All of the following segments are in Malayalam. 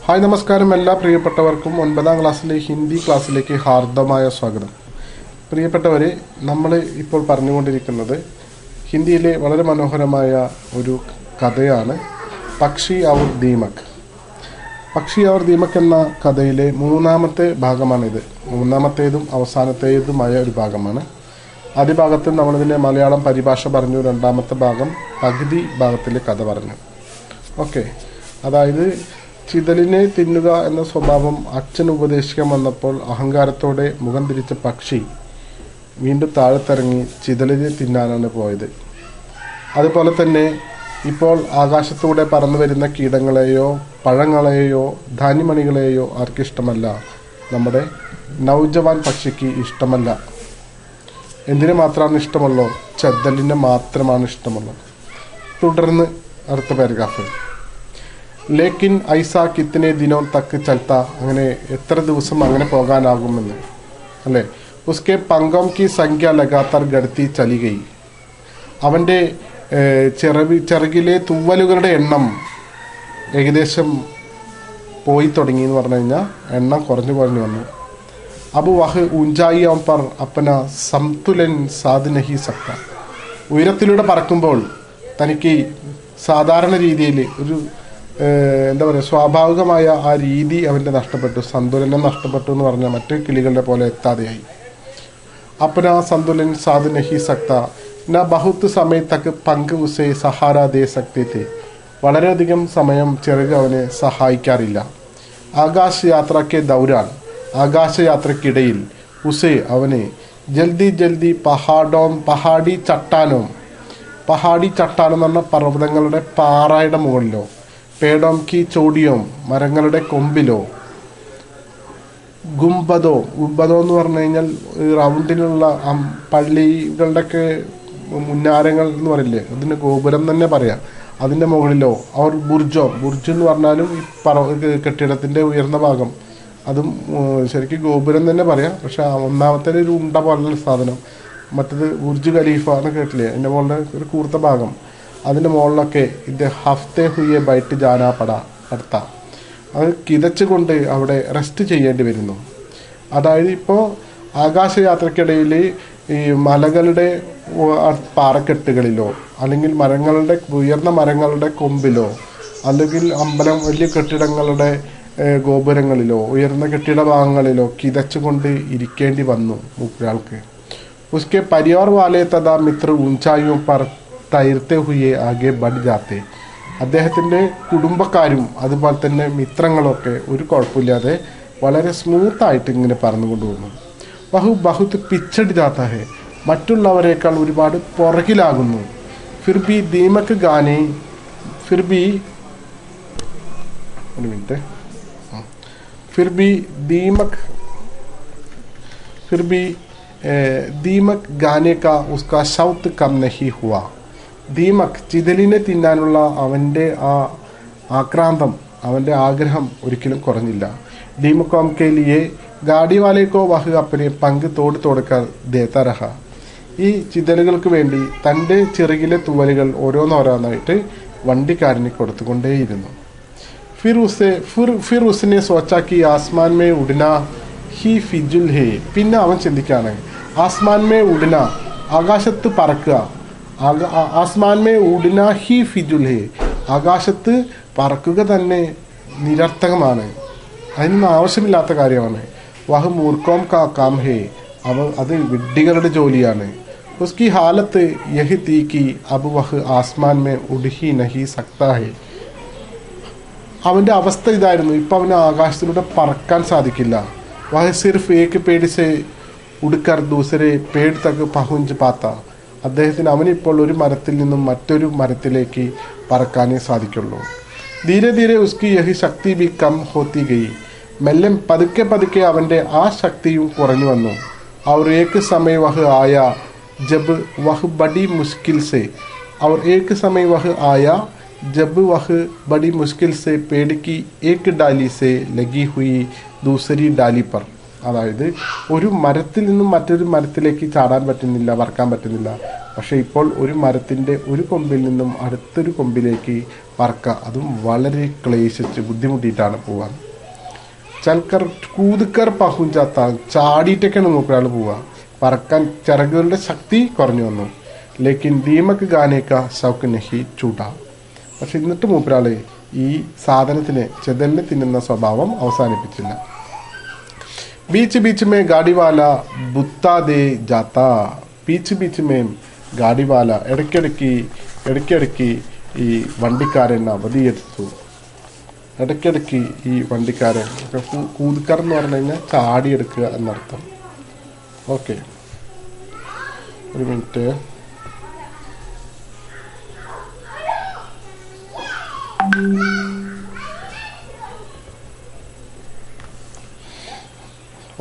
ഹായ് നമസ്കാരം എല്ലാ പ്രിയപ്പെട്ടവർക്കും 9ാം ക്ലാസ്സിലെ ഹിന്ദി ക്ലാസ്സിലേക്ക് ഹാർദമായ സ്വാഗതം. പ്രിയപ്പെട്ടവരെ, നമ്മൾ ഇപ്പോൾ പറഞ്ഞുകൊണ്ടിരിക്കുന്നത് ഹിന്ദിയിലെ വളരെ മനോഹരമായ ഒരു കഥയാണ് പക്ഷി ഔർ ദീമക്. പക്ഷി ഔർ ദീമക് എന്ന കഥയിലെ മൂന്നാമത്തെ ഭാഗമാണിത്. മൂന്നാമത്തേതും അവസാനത്തേതുമായ ഒരു ഭാഗമാണ്. ആദ്യ ഭാഗത്തിൽ നമ്മളിതിൻ്റെ മലയാളം പരിഭാഷ പറഞ്ഞു, രണ്ടാമത്തെ ഭാഗം പകുതി ഭാഗത്തിലെ കഥ പറഞ്ഞു. ഓക്കെ, അതായത് ചിതലിനെ തിന്നുക എന്ന സ്വഭാവം അച്ഛൻ ഉപദേശിക്കാൻ വന്നപ്പോൾ അഹങ്കാരത്തോടെ മുഖം തിരിച്ച പക്ഷി വീണ്ടും താഴത്തിറങ്ങി ചിതലിനെ തിന്നാനാണ് പോയത്. അതുപോലെ തന്നെ ഇപ്പോൾ ആകാശത്തൂടെ പറന്നു വരുന്ന കീടങ്ങളെയോ പഴങ്ങളെയോ ധാന്യമണികളെയോ ആർക്കിഷ്ടമല്ല. നമ്മുടെ നൗജവാൻ പക്ഷിക്ക് ഇഷ്ടമല്ല. എന്തിനു മാത്രമാണ് ഇഷ്ടമുള്ളൂ? ചെതലിനെ മാത്രമാണ് ഇഷ്ടമുള്ളൂ. തുടർന്ന് അടുത്ത പാരഗ്രാഫ്, ലേക്കിൻ ഐസ കിത്തനെ ദിനോ തക്ക് ചൽത്ത, അങ്ങനെ എത്ര ദിവസം അങ്ങനെ പോകാനാകുമെന്ന് അല്ലേ. ഉസ്കെ പങ്കം കി സംഖ്യ ലഗാത്താർ ഗഡത്തി ചലി ഗയി, അവൻ്റെ ചിറകിലെ തൂവലുകളുടെ എണ്ണം ഏകദേശം പോയി തുടങ്ങി എന്ന് പറഞ്ഞു കഴിഞ്ഞാൽ എണ്ണം കുറഞ്ഞു വന്നു. അബ് വഹ് ഊഞ്ചായി അവൻ പർ അപ്പന സംതുലൻ സാധ് നഹി സക്ത, ഉയരത്തിലൂടെ പറക്കുമ്പോൾ തനിക്ക് സാധാരണ രീതിയിൽ ഒരു എന്താ പറയുക, സ്വാഭാവികമായ ആ രീതി അവൻ്റെ നഷ്ടപ്പെട്ടു, സന്തുലനം നഷ്ടപ്പെട്ടു എന്ന് പറഞ്ഞാൽ മറ്റു കിളികളുടെ പോലെ എത്താതെയായി. അപ്പന സന്തുലൻ സാധ് നഹി സക്ത ന ബഹുത്ത് സമയത്തക്ക് പങ്ക് ഉസേ സഹാര ദേ സക്തേ, വളരെയധികം സമയം ചിറക് അവനെ സഹായിക്കാറില്ല. ആകാശ യാത്രയ്ക്ക് ദൗരാൻ, ആകാശയാത്രയ്ക്കിടയിൽ ഉസേ അവനെ ജൽദി ജൽദി പഹാടി ചട്ടാനോ എന്ന് പറഞ്ഞ പർവ്വതങ്ങളുടെ പാറയുടെ മുകളിലോ, പേടോം കി ചോടിയോം മരങ്ങളുടെ കൊമ്പിലോ, ഗുംബദോ എന്ന് പറഞ്ഞു കഴിഞ്ഞാൽ റൗണ്ടിനുള്ള പള്ളികളുടെയൊക്കെ മുന്നാരങ്ങൾ എന്ന് പറയില്ലേ, അതിന് ഗോപുരം തന്നെ പറയാം, അതിൻ്റെ മുകളിലോ, അവർ ബുർജ് എന്ന് പറഞ്ഞാലും ഈ കെട്ടിടത്തിൻ്റെ ഉയർന്ന ഭാഗം, അതും ശരിക്കും ഗോപുരം തന്നെ പറയാം. പക്ഷെ ഒന്നാമത്തെ ഒരു ഉണ്ട പോലുള്ള സാധനം, മറ്റത് ബുർജ് ഖലീഫ എന്ന് കേട്ടില്ലേ, അതിൻ്റെ മുകളിലെ ഒരു കൂർത്ത ഭാഗം, അതിൻ്റെ മുകളിലൊക്കെ ഇത് ഹഫ്തെ ഹുയെ ബൈറ്റ് ജാനാ പടത്ത, അത് കിതച്ചുകൊണ്ട് അവിടെ റെസ്റ്റ് ചെയ്യേണ്ടി വരുന്നു. അതായത് ഇപ്പോൾ ആകാശയാത്രക്കിടയിൽ ഈ മലകളുടെ പാറക്കെട്ടുകളിലോ അല്ലെങ്കിൽ ഉയർന്ന മരങ്ങളുടെ കൊമ്പിലോ അല്ലെങ്കിൽ വലിയ കെട്ടിടങ്ങളുടെ ഗോപുരങ്ങളിലോ ഉയർന്ന കെട്ടിട ഭാഗങ്ങളിലോ കിതച്ചുകൊണ്ട് ഇരിക്കേണ്ടി വന്നു ഒരാൾക്ക്. ഉസ്കെ പരിവാർ വാലെ തഥാ മിത്ര ഊഞ്ചായും പർ തൈർത്തെ ഹുയെ ആകെ ബഡ് ജാത്തെ, അദ്ദേഹത്തിൻ്റെ കുടുംബക്കാരും അതുപോലെ തന്നെ മിത്രങ്ങളൊക്കെ ഒരു കുഴപ്പമില്ലാതെ വളരെ സ്മൂത്തായിട്ട് ഇങ്ങനെ പറന്നുകൊണ്ടുപോകുന്നു. ബഹുത്ത് പിച്ചടി ജാത്ത ഹെ, മറ്റുള്ളവരെക്കാൾ ഒരുപാട് പുറകിലാകുന്നു. ഫിർബി ദീമക് ഗാനെ ദീമക് ഗാനെ കാ ഉസ്കാ ശൗത്ത് കം നഹി ഹുവാ, ദീമക് ചിതലിനെ തിന്നാനുള്ള അവൻ്റെ ആ ആക്രാന്തം, അവൻ്റെ ആഗ്രഹം ഒരിക്കലും കുറഞ്ഞില്ല. ദീമക്കോം കെ ലിയെ ഗാഡി വാലേക്കോ വഹ് അപ്പനെ പങ്ക് തോടുക്കർ ദേത്ത രഹ, ഈ ചിതലുകൾക്ക് വേണ്ടി തൻ്റെ ചിറകിലെ തൂവലുകൾ ഓരോന്നോരോന്നായിട്ട് വണ്ടിക്കാരന് കൊടുത്തുകൊണ്ടേയിരുന്നു. ഫിർ ഉസ്നെ സോച്ചാക്കി ആസ്മാൻ മേ ഉഡ്ന ഹി ഫിജുൽ ഹേ, പിന്നെ അവൻ ചിന്തിക്കാണ് ആസ്മാൻ മേ ഉഡ്ന, ആകാശത്ത് പറക്കുക, ആസ്മാൻ മേ ഉഡ്ന ഹി ഫിജുൽ ഹേ, ആകാശത്ത് പറക്കുക തന്നെ നിരർത്ഥകമാണ്, അതിനൊന്നും ആവശ്യമില്ലാത്ത കാര്യമാണ്. വഹ് മൂർഖോം കാ കാം ഹേ, അത് വിഡ്ഢികളുടെ ജോലിയാണ്. ഉസ്കി ഹാലത്ത് യഹി തീ കി അബ് വഹ് ആസ്മാൻ മേ ഉഡ്ഹി നഹി സക്താ ഹേ, അവൻ്റെ അവസ്ഥ ഇതായിരുന്നു, ഇപ്പം അവന് ആകാശത്തിലൂടെ പറക്കാൻ സാധിക്കില്ല. വഹ് സിർഫ് ഏക്ക് പേടി സേ ഉടുക്കർ ദൂസരെ പേട് തക്ക് പഹുഞ്ച് പാത്ത, അവനിപ്പോൾ ഒരു മരത്തിൽ നിന്നും മറ്റൊരു മരത്തിലേക്ക് പറക്കാനേ സാധിക്കുള്ളൂ. ധീരെ ധീരെ ഉസ്കി യഹി ശക്തി ബി കം ഹോത്തി ഗയി, മെല്ലെ പതുക്കെ അവൻ്റെ ആ ശക്തിയും കുറഞ്ഞു വന്നു. और एक समय वह आया जब वह बड़ी मुश्किल से पेड़ की एक डाली से लगी हुई दूसरी डाली पर, അതായത് ഒരു മരത്തിൽ നിന്നും മറ്റൊരു മരത്തിലേക്ക് ചാടാൻ പറ്റുന്നില്ല, പറക്കാൻ പറ്റുന്നില്ല, പക്ഷെ ഇപ്പോൾ ഒരു മരത്തിൻ്റെ ഒരു കൊമ്പിൽ നിന്നും അടുത്തൊരു കൊമ്പിലേക്ക് പറക്കുക, അതും വളരെ ക്ലേശിച്ച് ബുദ്ധിമുട്ടിയിട്ടാണ് പോവാൻ. ചൽക്കർ കൂതുക്കർ പഹുഞ്ചാത്ത, ചാടിയിട്ടൊക്കെയാണ് മൂപ്പരാൾ പോവുക. പറക്കാൻ ചിറകുകളുടെ ശക്തി കുറഞ്ഞു വന്നു. ലേക്കിൻ ദീമക് ഗാനേക്ക ഷൗക്ക് നഹി ചൂടാ. പക്ഷെ എന്നിട്ട് മൂപ്പരാൾ ഈ സാധനത്തിന് ചെതലിനെ തിന്നുന്ന സ്വഭാവം അവസാനിപ്പിച്ചില്ല. ബീച്ച് ബീച്ച് മേ ഗാഡിവാല ബുത്താ ദേ ജാത്ത. ബീച്ച് മേ ഗാഡിവാല, ഇടയ്ക്കിടയ്ക്ക് ഈ വണ്ടിക്കാരൻ അവധിയെടുത്തു. ഇടയ്ക്കിടയ്ക്ക് ഈ വണ്ടിക്കാരൻ, കൂതുക്കാർ എന്ന് പറഞ്ഞു കഴിഞ്ഞാൽ ചാടിയെടുക്കുക എന്നർത്ഥം. ഓക്കെ, ഒരു മിനിറ്റ്.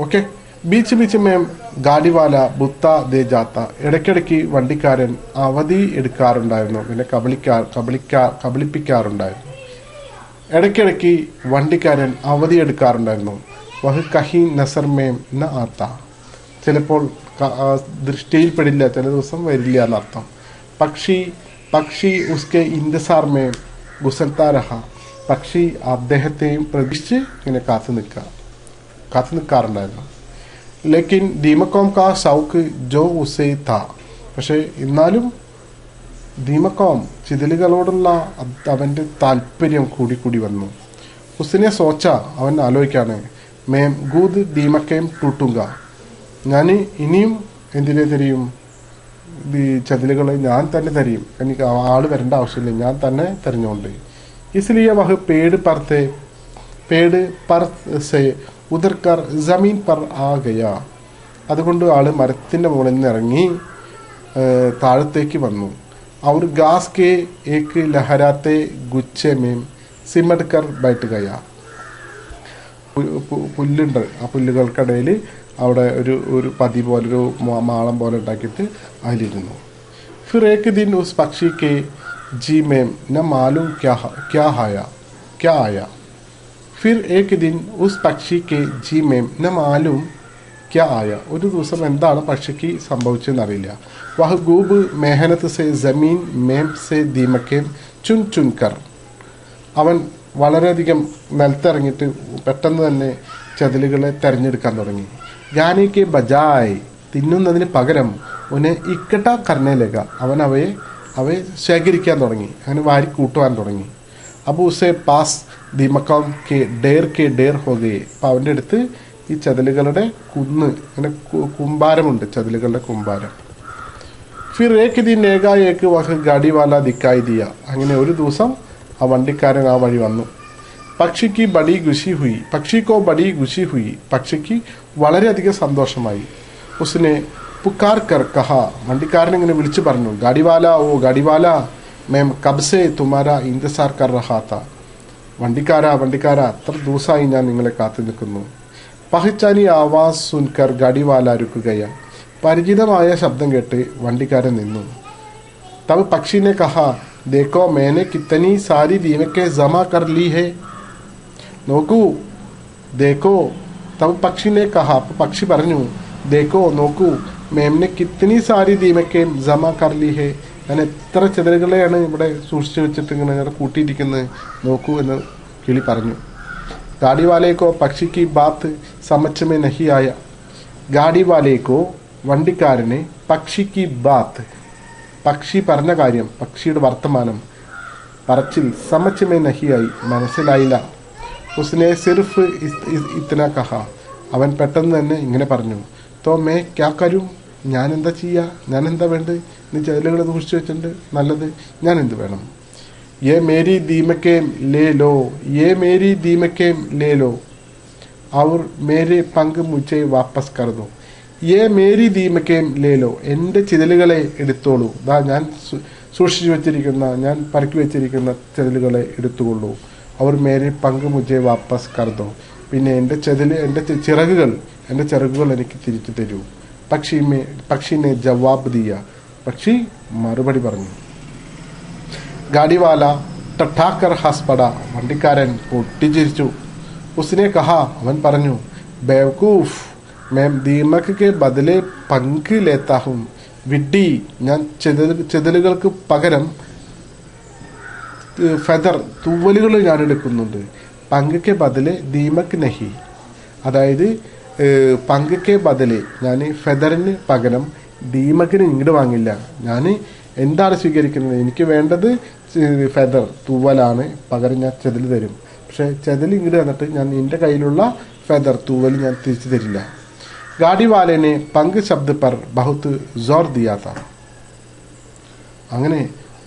ഓക്കെ, ബീച്ച് മേം ഗാഡിവാല ബുത്ത ദേ ജാത്ത. ഇടയ്ക്കിടയ്ക്ക് വണ്ടിക്കാരൻ അവധി എടുക്കാറുണ്ടായിരുന്നു, പിന്നെ കബളിപ്പിക്കാറുണ്ടായിരുന്നു. ഇടയ്ക്കിടയ്ക്ക് വണ്ടിക്കാരൻ അവധി എടുക്കാറുണ്ടായിരുന്നു. വഹ് കഹി നസർ മേം ന ആത്ത. ചിലപ്പോൾ ദൃഷ്ടിയിൽപ്പെടില്ല, ചില ദിവസം വരില്ല എന്നർത്ഥം. പക്ഷി ഉസ്കെ ഇന്തസാർ മേം ഗുസൽത്താ രഹ. പക്ഷി അദ്ദേഹത്തെയും പ്രതീക്ഷിച്ച് ഇങ്ങനെ കാത്തു നിൽക്കാറുണ്ടായിരുന്നു. ലേക്കിൻ ദീമക്കോം കാ ഷൗക്ക് ജോ ഉസേ താ. പക്ഷെ എന്നാലും ദീമക്കോം, ചിതലുകളോടുള്ള അവൻ്റെ താല്പര്യം കൂടി വന്നു. ഉസിനെ സോച്ച, അവൻ ആലോചിക്കാണ്. മേം ഗൂദ് ദീമക്കേം ടൂട്ടുങ്ക. ഞാൻ ഇനിയും എന്തിനെ തരിയും, ഈ ചതിലുകളെ ഞാൻ തന്നെ തരിയും. എനിക്ക് ആള് വരേണ്ട ആവശ്യമില്ല, ഞാൻ തന്നെ തെരഞ്ഞുകൊണ്ട്. इसलिए वह पेड़ पर से उतरकर जमीन पर आ गया. അതുകൊണ്ട് ആള് മരത്തിൻ്റെ മുകളിൽ നിന്ന് ഇറങ്ങി താഴത്തേക്ക് വന്നു. और घास के एक लहराते गुच्छे में सिमट कर बैठ गया. പുല്ലുണ്ട്, ആ പുല്ലുകൾക്കിടയിൽ അവിടെ ഒരു പതി പോലൊരു മാളം പോലെ ഉണ്ടാക്കിയിട്ട് അതിലിരുന്നു. फिर एक दिन उस पक्षी के जी में न मालूम क्या आया. फिर एक दिन उस पक्षी के जी में न मालूम क्या आया. ഒരു ദിവസം എന്താണ് പക്ഷിക്ക് സംഭവിച്ചെന്നറിയില്ല. വഹ ഗൂബ് മെഹനത്ത് സെ ജമീൻ മേം സെ ദീമക്കെ ചുൻ കർ. അവൻ വളരെയധികം നിലത്തിറങ്ങിയിട്ട് പെട്ടെന്ന് തന്നെ ചതിലുകളെ തെരഞ്ഞെടുക്കാൻ തുടങ്ങി. ഖാനിക്ക് ബജായ്, തിന്നുന്നതിന് പകരം ഉന്നെ ഇക്കട്ട കർണയിലേക്ക, അവൻ അവയെ ശേഖരിക്കാൻ തുടങ്ങി, അങ്ങനെ വാരി കൂട്ടുവാൻ തുടങ്ങി. അപ്പോൾ ഉസേ പാസ് ദീമക്കാം കെ ഡേർ ഹോ ഗയെ. അപ്പം അവൻ്റെ അടുത്ത് ഈ ചതിലുകളുടെ കുന്ന്, അങ്ങനെ കുമ്പാരമുണ്ട്, ചതിലുകളുടെ കുമ്പാരം. ഫിർ ഏക്ക് ദിൻ ഏകായേക്ക് വഹ് ഗാഡിവാല ദിക്കായി ദിയ. അങ്ങനെ ഒരു ദിവസം ആ വണ്ടിക്കാരൻ ആ വഴി വന്നു. പക്ഷിക്ക് ബഡി ഖുഷി ഹുയി. പക്ഷിക്ക് വളരെയധികം സന്തോഷമായി. ഉസ്നെ പുക്കാർ കർ കഹ. വണ്ടിക്കാരൻ ഇങ്ങനെ വിളിച്ചു പറഞ്ഞു, ഗാഡിവാല മേം കബ്സെ തുമാരാ ഇന്തസാർ കർ റഹാ താ. വണ്ടിക്കാരാ, അത്ര ദിവസമായി ഞാൻ നിങ്ങളെ കാത്തു നിൽക്കുന്നു. പഹച്ചാനി ആവാസ് സുൻകർ ഗാഡിവാല രുക്കുകയ. പരിചിതമായ ശബ്ദം കേട്ട് വണ്ടിക്കാരൻ നിന്നു. തബ് പക്ഷിനെ കഹ, ദേക്കോ മേനെ കിത്തനി സാരി ദീമക്കെ ജമാ കർ ലീ ഹെ. നോക്കൂ, ദേക്കോ. തബ് പക്ഷിനെ കഹ, പക്ഷി പറഞ്ഞു, ദേക്കോ നോക്കൂ, മേമിനെ കിത്തനി സാരി ദീമക്കെ ജമാ കർ ലീ ഹെ. ഞാൻ എത്ര ചെതലുകളെയാണ് ഇവിടെ സൂക്ഷിച്ചു വെച്ചിട്ട് ഇങ്ങനെ കൂട്ടിയിരിക്കുന്നത്, നോക്കൂ എന്ന് കിളി പറഞ്ഞു. ഗാഡിവാലേക്കോ പക്ഷിക്ക് ബാത്ത് സമച്ചമേ നഹി ആയ. ഗാഡിവാലേക്കോ, വണ്ടിക്കാരനെ, പക്ഷിക്ക് ബാത്ത്, പക്ഷി പറഞ്ഞ കാര്യം, പക്ഷിയുടെ വർത്തമാനം പറച്ചിൽ, സമച്ചമേ നഹിയായി, മനസ്സിലായില്ല. ഉസ്നെ സിർഫ് ഇത്തന കഹ. അവൻ പെട്ടെന്ന് തന്നെ ഇങ്ങനെ പറഞ്ഞു, തോ മേ ക്യാ കരും. ഞാൻ എന്താ ചെയ്യുക, ഞാൻ എന്താ വേണ്ടത്? നീ ചതിലുകൾ സൂക്ഷിച്ചു വെച്ചിട്ടുണ്ട്, നല്ലത്, ഞാൻ എന്ത് വേണം? ये मेरी दीमकें ले लो और मेरे पंख मुझे वापस कर दो. ये मेरी दीमकें ले लो. എൻ്റെ ചിതലുകളെ എടുത്തോളൂ. ഞാൻ സൂക്ഷിച്ചു വെച്ചിരിക്കുന്ന, ഞാൻ പറക്കി വെച്ചിരിക്കുന്ന ചിതലുകളെ എടുത്തുകൊള്ളൂ. അവർ മേരെ പങ്ക് മുझे വാപ്പസ് കർ ദോ. പിന്നെ എൻ്റെ ചിറകുകൾ എനിക്ക് തിരിച്ചു തരൂ. പക്ഷിനെ ജവാബ് ദിയ. പക്ഷി മറുപടി പറഞ്ഞു. ഗാഡിവാല ടട്ടാക്കർ ഹസ്പട. വണ്ടിക്കാരൻ പൊട്ടിച്ചിരിച്ചു. ഉസ്നെ കഹ, അവൻ പറഞ്ഞു, ബേവക്കൂഫ്, മേം ദീമക് കെ ബദലെ പങ്ക് ലേത്താ ഹും. വിഡ്ഢി, ഞാൻ ചെതലുകൾക്ക് പകരം ഫെദർ തൂവലുകൾ ഞാൻ എടുക്കുന്നുണ്ട്. പങ്ക് ബദല് ദീമക് നഹി, അതായത് പങ്ക് ബദല് ഞാൻ ഫെദറിന് പകരം ദീമകിന് ഇങ്ങോട്ട് വാങ്ങില്ല. ഞാൻ എന്താണ് സ്വീകരിക്കുന്നത്? എനിക്ക് വേണ്ടത് ഫെദർ തൂവലാണ്, പകരം ഞാൻ ചെതൽ തരും. പക്ഷെ ചെതൽ ഇങ്ങോട്ട് വന്നിട്ട് ഞാൻ എൻ്റെ കയ്യിലുള്ള ഫെദർ തൂവൽ ഞാൻ തിരിച്ചു തരില്ല. ഗാഡി വാലേനെ പങ്ക് ശബ്ദ പർ ബഹുത്ത് ജോർ ദിയാത്ത. അങ്ങനെ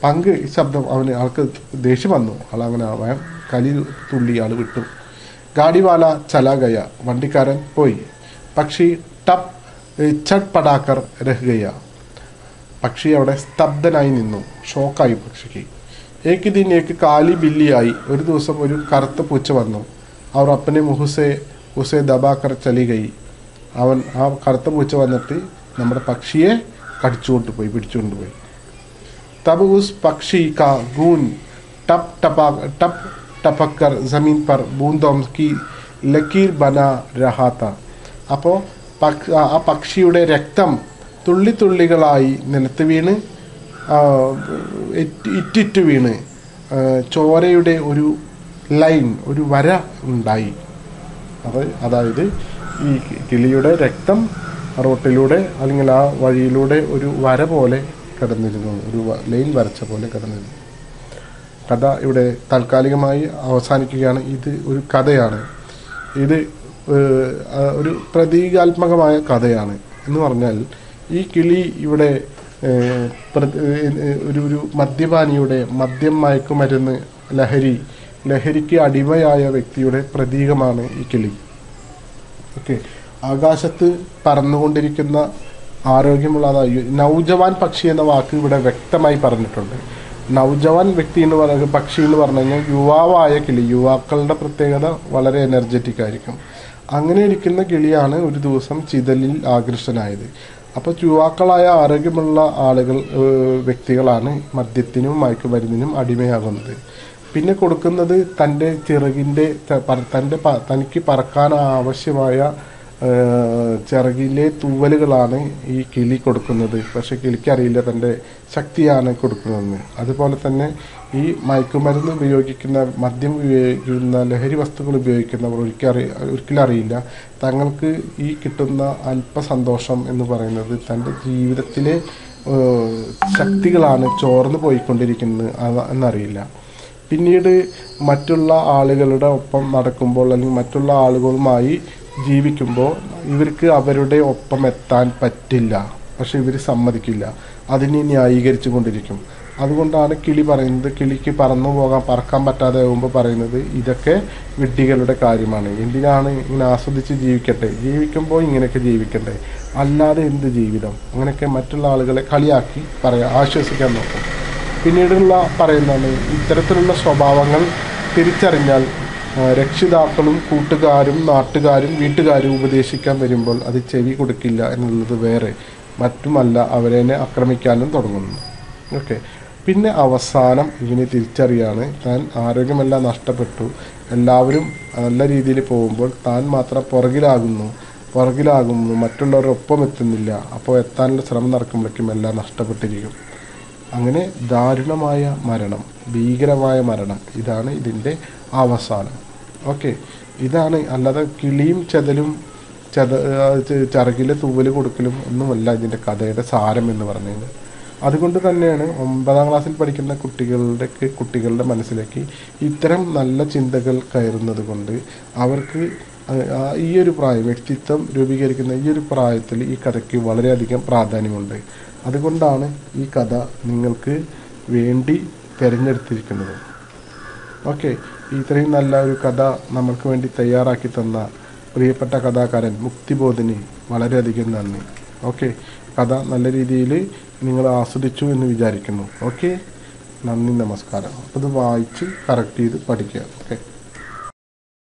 പങ്ക് ശബ്ദം ആൾക്ക് ദേഷ്യം വന്നു. ആളങ്ങനെ കലി തുള്ളി ആൾ വിട്ടു. ഗാഡിവാല ചലാ ഗയ, വണ്ടിക്കാരൻ പോയി. പക്ഷി ടപ്പ് ചട്ട് പടാക്കർ രഹ് ഗയ, പക്ഷി അവിടെ സ്തബ്ധനായി നിന്നു, ഷോക്കായി പക്ഷിക്ക്. ഏക്ക് ദിൻ ഏക്ക് കാലി ബില്ലിയായി, ഒരു ദിവസം ഒരു കറുത്ത പൂച്ച വന്നു. അവർ അപ്പനെ മുഹുസെ ദബാക്കർ ചലി ഗയി, അവൻ ആ കറുത്ത പൂച്ച വന്നിട്ട് നമ്മുടെ പക്ഷിയെ പിടിച്ചുകൊണ്ടുപോയി. तब उस पक्षी का गून टप टपक कर जमीन पर बूंदों की लकीर बना रहा था. അപ്പോൾ ആ പക്ഷിയുടെ രക്തം തുള്ളി തുള്ളികളായി നിലത്ത് വീണ് ഇറ്റിറ്റ് വീണ് ചോരയുടെ ഒരു ലൈൻ, ഒരു വര ഉണ്ടായി. അതായത് ഈ കിളിയുടെ രക്തം റോട്ടിലൂടെ അല്ലെങ്കിൽ ആ വഴിയിലൂടെ ഒരു വര പോലെ കടന്നിരുന്നു, ഒരു ലൈൻ വരച്ച പോലെ കടന്നിരുന്നു. കഥ ഇവിടെ താൽക്കാലികമായി അവസാനിക്കുകയാണ്. ഇത് ഒരു കഥയാണ്, ഇത് ഒരു പ്രതീകാത്മകമായ കഥയാണ്. എന്ന് പറഞ്ഞാൽ ഈ കിളി ഇവിടെ ഒരു മദ്യപാനിയുടെ മദ്യം, മയക്കുമരുന്ന്, ലഹരിക്ക് അടിമയായ വ്യക്തിയുടെ പ്രതീകമാണ് ഈ കിളി. ഓക്കെ, ആകാശത്ത് പറന്നുകൊണ്ടിരിക്കുന്ന ആരോഗ്യമുള്ളതായി നൗജവാൻ പക്ഷി എന്ന വാക്ക് ഇവിടെ വ്യക്തമായി പറഞ്ഞിട്ടുണ്ട്. നൗജവാൻ വ്യക്തി എന്ന് പറയുന്നത് പക്ഷി എന്ന് പറഞ്ഞു കഴിഞ്ഞാൽ യുവാവായ കിളി. യുവാക്കളുടെ പ്രത്യേകത വളരെ എനർജറ്റിക് ആയിരിക്കും. അങ്ങനെ ഇരിക്കുന്ന കിളിയാണ് ഒരു ദിവസം ചിതലിൽ ആകൃഷ്ടനായത്. അപ്പോൾ യുവാക്കളായ ആരോഗ്യമുള്ള വ്യക്തികളാണ് മദ്യത്തിനും മയക്കുമരുന്നിനും അടിമയാകുന്നത്. പിന്നെ കൊടുക്കുന്നത് തൻ്റെ ചിറകിൻ്റെ തനിക്ക് പറക്കാൻ ആവശ്യമായ ചിറകിലെ തൂവലുകളാണ് ഈ കിളി കൊടുക്കുന്നത്. പക്ഷെ കിളിക്കറിയില്ല തൻ്റെ ശക്തിയാണ് കൊടുക്കുന്നതെന്ന്. അതുപോലെ തന്നെ ഈ മയക്കുമരുന്ന് ഉപയോഗിക്കുന്ന, മദ്യം ഉപയോഗിക്കുന്ന, ലഹരി വസ്തുക്കൾ ഉപയോഗിക്കുന്നവർ ഒരിക്കലും അറിയില്ല തങ്ങൾക്ക് ഈ കിട്ടുന്ന അല്പസന്തോഷം എന്ന് പറയുന്നത് തൻ്റെ ജീവിതത്തിലെ ശക്തികളാണ് ചോർന്നു പോയിക്കൊണ്ടിരിക്കുന്നത് എന്നറിയില്ല. പിന്നീട് മറ്റുള്ള ആളുകളുടെ ഒപ്പം നടക്കുമ്പോൾ അല്ലെങ്കിൽ മറ്റുള്ള ആളുകളുമായി ജീവിക്കുമ്പോൾ ഇവർക്ക് അവരുടെ ഒപ്പം എത്താൻ പറ്റില്ല. പക്ഷെ ഇവർ സമ്മതിക്കില്ല, അതിനെ ന്യായീകരിച്ചു കൊണ്ടിരിക്കും. അതുകൊണ്ടാണ് കിളി പറയുന്നത്, കിളിക്ക് പറക്കാൻ പറ്റാതെ ആകുമ്പോൾ പറയുന്നത് ഇതൊക്കെ വിഡ്ഢികളുടെ കാര്യമാണ്. എന്തിനാണ് ഇങ്ങനെ ആസ്വദിച്ച് ജീവിക്കുമ്പോൾ ഇങ്ങനെയൊക്കെ ജീവിക്കണ്ടേ, അല്ലാതെ എന്ത് ജീവിതം, അങ്ങനെയൊക്കെ മറ്റുള്ള ആളുകളെ കളിയാക്കി ആശ്വസിക്കാൻ നോക്കും. പിന്നീടുള്ള പറയുന്നതാണ് ഇത്തരത്തിലുള്ള സ്വഭാവങ്ങൾ തിരിച്ചറിഞ്ഞാൽ രക്ഷിതാക്കളും കൂട്ടുകാരും നാട്ടുകാരും വീട്ടുകാരും ഉപദേശിക്കാൻ വരുമ്പോൾ അത് ചെവി കൊടുക്കില്ല എന്നുള്ളത് വേറെ, മറ്റുമല്ല അവരെ ആക്രമിക്കാനും തുടങ്ങുന്നു. ഓക്കെ, പിന്നെ അവസാനം ഇവനെ തിരിച്ചറിയാണ് താൻ ആരോഗ്യമെല്ലാം നഷ്ടപ്പെട്ടു, എല്ലാവരും നല്ല രീതിയിൽ പോകുമ്പോൾ താൻ മാത്രം പുറകിലാകുന്നു, മറ്റുള്ളവരൊപ്പം എത്തുന്നില്ല. അപ്പോൾ എത്താനുള്ള ശ്രമം നടക്കുമ്പോഴേക്കും എല്ലാം നഷ്ടപ്പെട്ടിരിക്കും. അങ്ങനെ ദാരുണമായ മരണം, ഭീകരമായ മരണം, ഇതാണ് ഇതിൻ്റെ അവസാനം. ഓക്കെ, ഇതാണ്, അല്ലാതെ കിളിയും ചെതലും ചിറകിലെ തൂവല് കൊടുക്കലും ഒന്നുമല്ല ഇതിൻ്റെ കഥയുടെ സാരം എന്ന് പറഞ്ഞത്. അതുകൊണ്ട് തന്നെയാണ് 9ാം ക്ലാസ്സിൽ പഠിക്കുന്ന കുട്ടികളുടെ മനസ്സിലേക്ക് ഇത്തരം നല്ല ചിന്തകൾ കയറുന്നത് കൊണ്ട് അവർക്ക് ഈ ഒരു പ്രായം, വ്യക്തിത്വം രൂപീകരിക്കുന്ന ഈ ഒരു പ്രായത്തിൽ ഈ കഥയ്ക്ക് വളരെയധികം പ്രാധാന്യമുണ്ട്. അതുകൊണ്ടാണ് ഈ കഥ നിങ്ങൾക്ക് വേണ്ടി തിരഞ്ഞെടുത്തിരിക്കുന്നത്. ഓക്കെ, ഇത്രയും നല്ല ഒരു കഥ നമ്മൾക്ക് വേണ്ടി തയ്യാറാക്കി തന്ന പ്രിയപ്പെട്ട കഥാകാരൻ മുക്തിബോധിന് വളരെയധികം നന്ദി. ഓക്കെ, കഥ നല്ല രീതിയിൽ നിങ്ങൾ ആസ്വദിച്ചു എന്ന് വിചാരിക്കുന്നു. ഓക്കെ, നന്ദി, നമസ്കാരം. അപ്പോൾ ഇത് വായിച്ച് കറക്റ്റ് ചെയ്ത് പഠിക്കുക. ഓക്കെ.